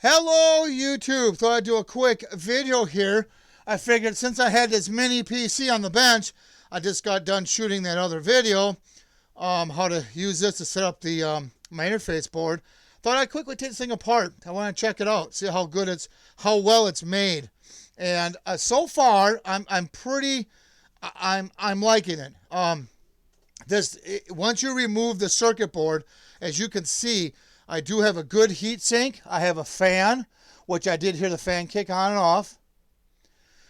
Hello YouTube, thought I'd do a quick video here. I figured since I had this mini PC on the bench, I just got done shooting that other video, how to use this to set up the my interface board. Thought I'd quickly take this thing apart. I want to check it out, see how good how well it's made. And so far, I'm liking it. Once you remove the circuit board, as you can see, I do have a good heat sink. I have a fan, which I did hear the fan kick on and off.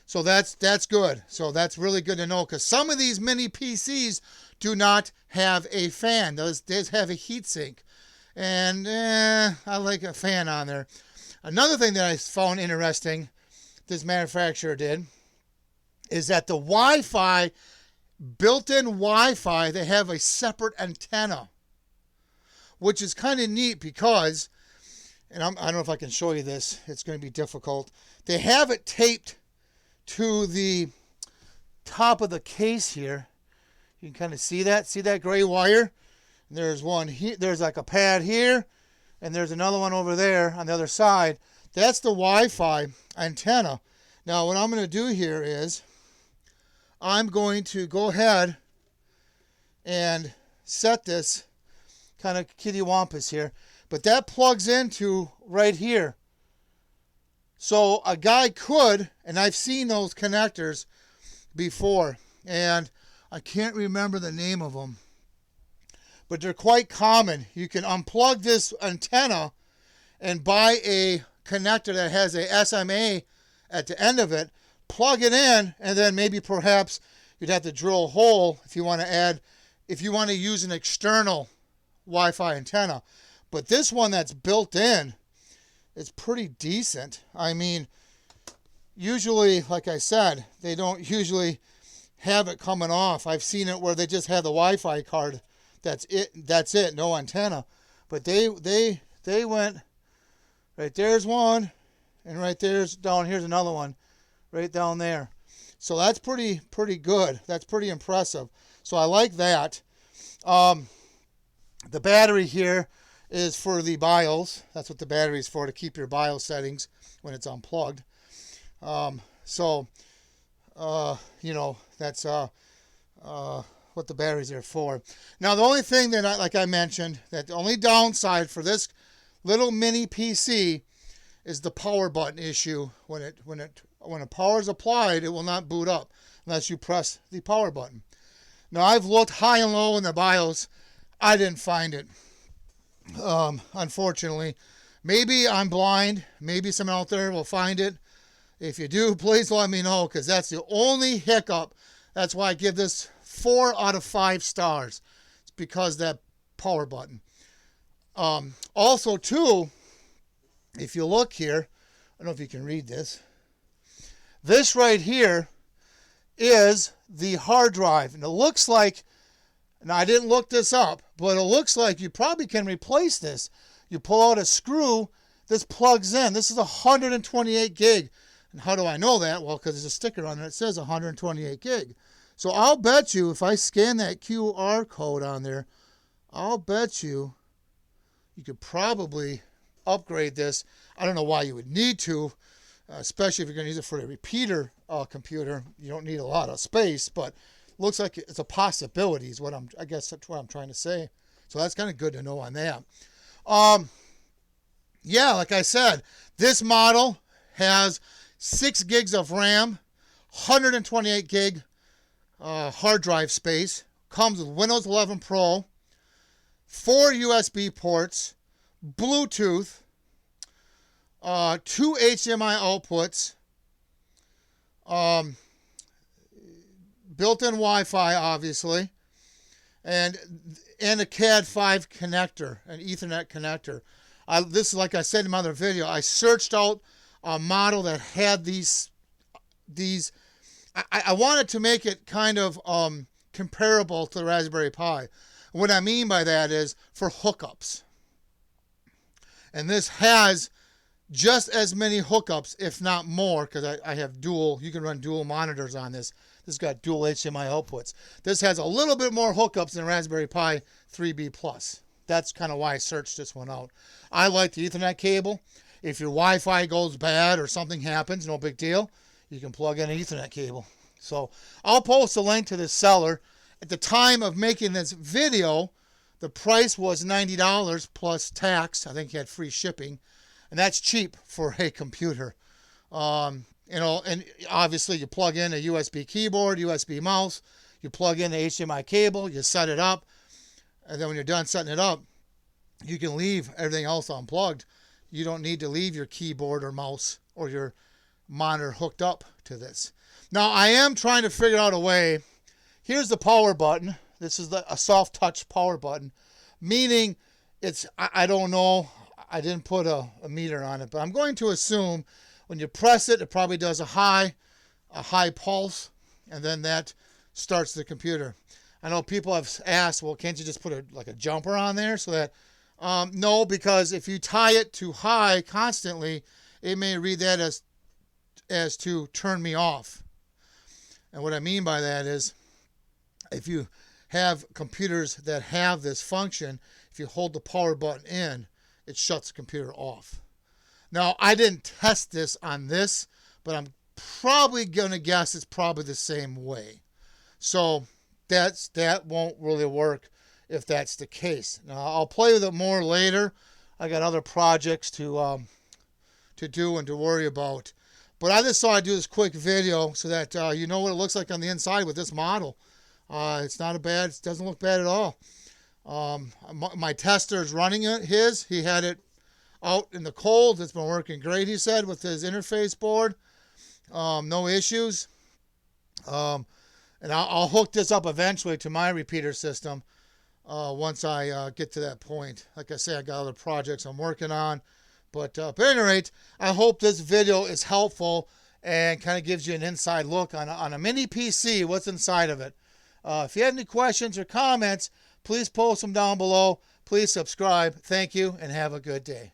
So that's good. So that's really good to know, because some of these mini PCs do not have a fan. Those have a heat sink. And I like a fan on there. Another thing that I found interesting, this manufacturer did, is that the Wi-Fi, built-in Wi-Fi, they have a separate antenna, which is kind of neat because, and I don't know if I can show you this, it's going to be difficult. They have it taped to the top of the case here. You can kind of see that gray wire? And there's one here, there's like a pad here, and there's another one over there on the other side. That's the Wi-Fi antenna. Now what I'm going to do here is, I'm going to go ahead and set this kind of kittywampus here, but that plugs into right here. So a guy could, and I've seen those connectors before, and I can't remember the name of them, but they're quite common. You can unplug this antenna and buy a connector that has a SMA at the end of it, plug it in, and then maybe perhaps you'd have to drill a hole if you want to use an external Wi-Fi antenna. But this one that's built in is pretty decent. I mean, usually, like I said, they don't usually have it coming off. I've seen it where they just have the Wi-Fi card. That's it, no antenna. But they went, right there's one, and right here's another one, right down there. So that's pretty good. That's pretty impressive. So I like that. The battery here is for the BIOS. That's what the battery is for, to keep your BIOS settings when it's unplugged. You know, that's what the batteries are for. Now, the only thing that, like I mentioned, that the only downside for this little mini PC is the power button issue. When the power is applied, it will not boot up unless you press the power button. Now, I've looked high and low in the BIOS. I didn't find it, unfortunately. Maybe I'm blind. Maybe someone out there will find it. If you do, please let me know, because that's the only hiccup. That's why I give this 4 out of 5 stars. It's because that power button. Also, too, if you look here, I don't know if you can read this. This right here is the hard drive. And it looks like, now I didn't look this up, but it looks like you probably can replace this. You pull out a screw, this plugs in. This is 128 gig. And how do I know that? Well, because there's a sticker on it that says 128 gig. So I'll bet you, if I scan that QR code on there, I'll bet you could probably upgrade this. I don't know why you would need to, especially if you're going to use it for a repeater computer. You don't need a lot of space, but looks like it's a possibility is what I guess that's what I'm trying to say. So that's kind of good to know on that. Yeah, like I said, this model has 6 gigs of RAM, 128 gig hard drive space, comes with Windows 11 Pro, 4 USB ports, Bluetooth, 2 HDMI outputs, built-in Wi-Fi, obviously, and a CAD5 connector, an Ethernet connector. This is, like I said in my other video, I searched out a model that had these. I wanted to make it kind of comparable to the Raspberry Pi. What I mean by that is for hookups. And this has just as many hookups, if not more, because I have dual, you can run dual monitors on this. This has got dual HDMI outputs. This has a little bit more hookups than Raspberry Pi 3B Plus. That's kind of why I searched this one out. I like the Ethernet cable. If your Wi-Fi goes bad or something happens, no big deal. You can plug in an Ethernet cable. So I'll post a link to this seller. At the time of making this video, the price was $90 plus tax. I think he had free shipping. And that's cheap for a computer. You know, and obviously you plug in a USB keyboard, USB mouse, you plug in the HDMI cable, you set it up, and then when you're done setting it up, you can leave everything else unplugged. You don't need to leave your keyboard or mouse or your monitor hooked up to this. Now, I am trying to figure out a way. Here's the power button. This is a soft touch power button, meaning it's, I don't know, I didn't put a meter on it, but I'm going to assume when you press it, it probably does a high pulse, and then that starts the computer. I know people have asked, well, can't you just put like a jumper on there so that, no, because if you tie it to high constantly, it may read that as to turn me off. And what I mean by that is, if you have computers that have this function, if you hold the power button in, it shuts the computer off. Now, I didn't test this on this, but I'm probably going to guess it's probably the same way. So that won't really work if that's the case. Now, I'll play with it more later. I got other projects to do and to worry about. But I just thought I'd do this quick video so that you know what it looks like on the inside with this model. It's not it doesn't look bad at all. My tester is running it, he had it out in the cold. It's been working great, he said, with his interface board. No issues. And I'll hook this up eventually to my repeater system once I get to that point. Like I say, I got other projects I'm working on. But at any rate, I hope this video is helpful and kind of gives you an inside look on a mini PC, what's inside of it. If you have any questions or comments, please post them down below. Please subscribe. Thank you, and have a good day.